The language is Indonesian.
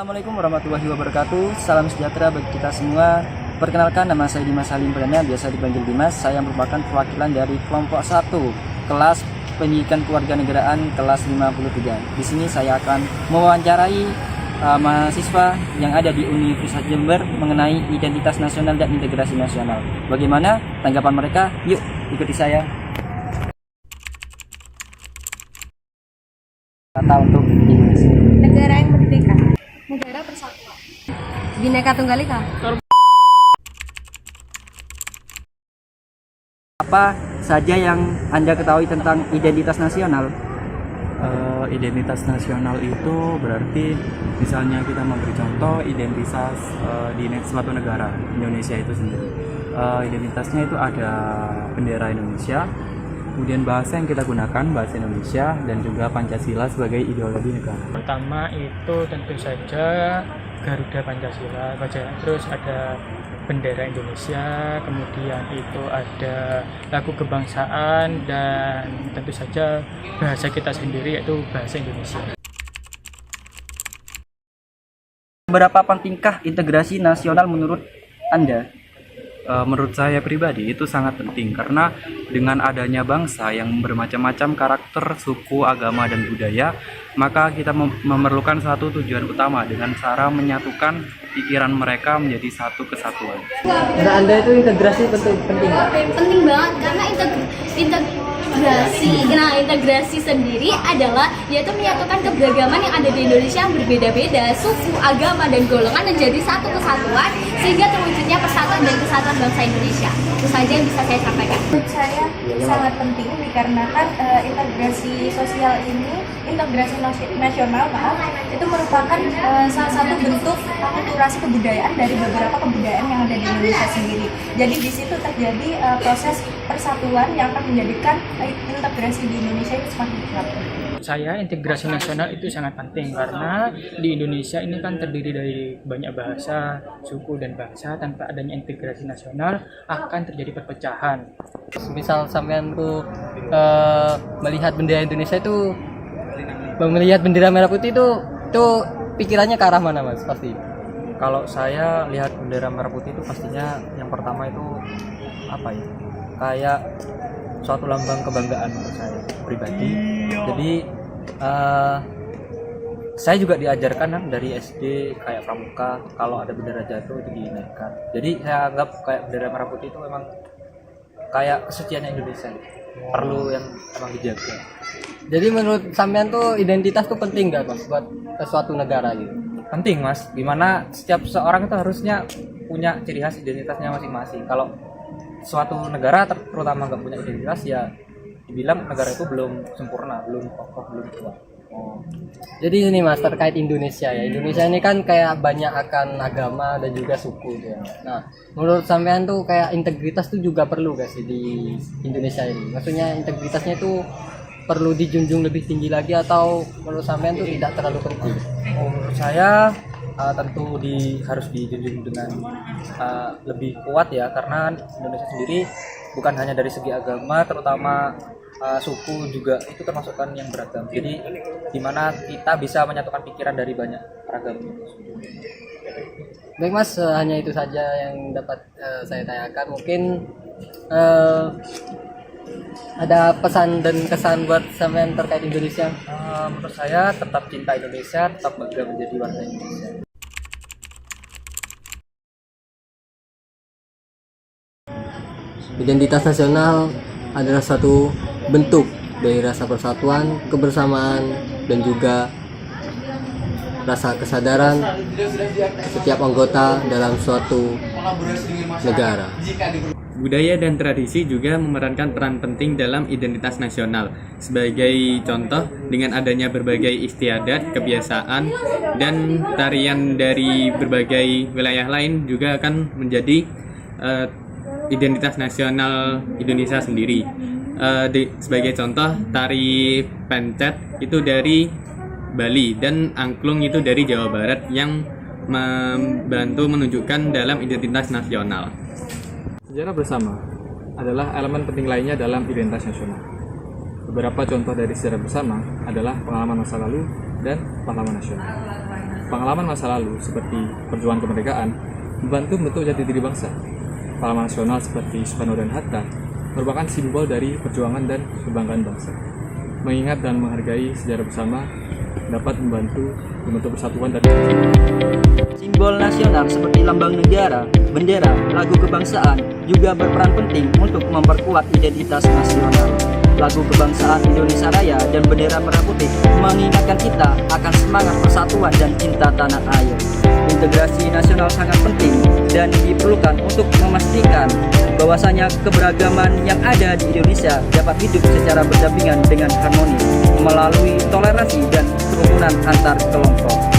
Assalamualaikum warahmatullahi wabarakatuh. Salam sejahtera bagi kita semua. Perkenalkan, nama saya Dimas Halim Perdana, biasa dipanggil Dimas. Saya merupakan perwakilan dari kelompok 1 kelas Pendidikan Kewarganegaraan kelas 53. Di sini saya akan mewawancarai mahasiswa yang ada di Universitas Jember mengenai identitas nasional dan integrasi nasional. Bagaimana tanggapan mereka? Yuk, ikuti saya. Kata untuk Indonesia. Negara yang merdeka, negara persatuan, Bhinneka Tunggal Ika. Apa saja yang Anda ketahui tentang identitas nasional? Identitas nasional itu berarti misalnya kita memberi contoh identitas di suatu negara, Indonesia itu sendiri. Identitasnya itu ada bendera Indonesia, kemudian bahasa yang kita gunakan bahasa Indonesia, dan juga Pancasila sebagai ideologi negara. Pertama itu tentu saja Garuda Pancasila, terus ada bendera Indonesia, kemudian itu ada lagu kebangsaan, dan tentu saja bahasa kita sendiri yaitu bahasa Indonesia. Berapa pentingkah integrasi nasional menurut Anda? Menurut saya pribadi itu sangat penting karena dengan adanya bangsa yang bermacam-macam karakter, suku, agama, dan budaya, maka kita memerlukan satu tujuan utama dengan cara menyatukan pikiran mereka menjadi satu kesatuan. Menurut Anda itu integrasi penting nggak? Penting banget karena integrasi sendiri adalah yaitu menyatukan keberagaman yang ada di Indonesia yang berbeda-beda, suku, agama, dan golongan menjadi satu kesatuan sehingga terwujudnya persatuan dan kesatuan bangsa Indonesia. Itu saja yang bisa saya sampaikan. Menurut saya sangat penting dikarenakan integrasi sosial ini, integrasi nasional itu merupakan salah satu bentuk akulturasi kebudayaan dari beberapa kebudayaan yang ada di Indonesia sendiri. Jadi di situ terjadi proses persatuan yang akan menjadikan integrasi di Indonesia ini semakin kuat. Saya integrasi nasional itu sangat penting karena di Indonesia ini kan terdiri dari banyak bahasa, suku, dan bangsa. Tanpa adanya integrasi nasional akan terjadi perpecahan. Misal sampean tuh melihat bendera Indonesia itu, melihat bendera merah putih itu pikirannya ke arah mana, Mas? Pasti. Kalau saya lihat bendera merah putih itu pastinya yang pertama itu apa ya? Kayak suatu lambang kebanggaan menurut saya pribadi. Jadi saya juga diajarkan dari SD kayak pramuka, kalau ada bendera jatuh itu dinaikkan. Jadi saya anggap kayak bendera merah putih itu memang kayak kesuciannya Indonesia, perlu yang emang dijaga. Jadi menurut sampean tuh identitas tuh penting nggak, Mas, buat suatu negara gitu? Penting, Mas. Dimana setiap seorang itu harusnya punya ciri khas identitasnya masing-masing. Kalau suatu negara terutama nggak punya identitas, ya dibilang negara itu belum sempurna, belum kokoh, belum kuat. Jadi ini, Mas, terkait Indonesia ya. Indonesia ini kan kayak banyak akan agama dan juga suku ya. Nah, menurut sampean tuh kayak integritas tuh juga perlu gak sih di Indonesia ini? Maksudnya integritasnya itu perlu dijunjung lebih tinggi lagi atau menurut sampean tuh tidak terlalu penting? Menurut saya tentu harus dijunjung dengan lebih kuat ya, karena Indonesia sendiri bukan hanya dari segi agama, terutama suku juga itu termasuk kan yang beragam. Jadi dimana kita bisa menyatukan pikiran dari banyak ragam itu. Baik, Mas, hanya itu saja yang dapat saya tanyakan. Mungkin ada pesan dan kesan buat sampean terkait Indonesia? Menurut saya tetap cinta Indonesia, tetap bangga menjadi warga Indonesia. Identitas nasional adalah suatu bentuk dari rasa persatuan, kebersamaan, dan juga rasa kesadaran setiap anggota dalam suatu negara. Budaya dan tradisi juga memerankan peran penting dalam identitas nasional. Sebagai contoh, dengan adanya berbagai istiadat, kebiasaan, dan tarian dari berbagai wilayah lain juga akan menjadi identitas nasional Indonesia sendiri. Sebagai contoh, tari pencet itu dari Bali dan angklung itu dari Jawa Barat yang membantu menunjukkan dalam identitas nasional. Sejarah bersama adalah elemen penting lainnya dalam identitas nasional. Beberapa contoh dari sejarah bersama adalah pengalaman masa lalu dan pahlawan nasional. Pengalaman masa lalu seperti perjuangan kemerdekaan membantu membentuk jati diri bangsa. Pahlawan nasional seperti Soekarno dan Hatta merupakan simbol dari perjuangan dan kebanggaan bangsa. Mengingat dan menghargai sejarah bersama dapat membantu membentuk persatuan dan Simbol nasional seperti lambang negara, bendera, lagu kebangsaan juga berperan penting untuk memperkuat identitas nasional. Lagu kebangsaan Indonesia Raya dan bendera merah putih mengingatkan kita akan semangat persatuan dan cinta tanah air. Integrasi nasional sangat penting dan diperlukan untuk memastikan bahwasanya keberagaman yang ada di Indonesia dapat hidup secara berdampingan dengan harmonis melalui toleransi dan kerukunan antar kelompok.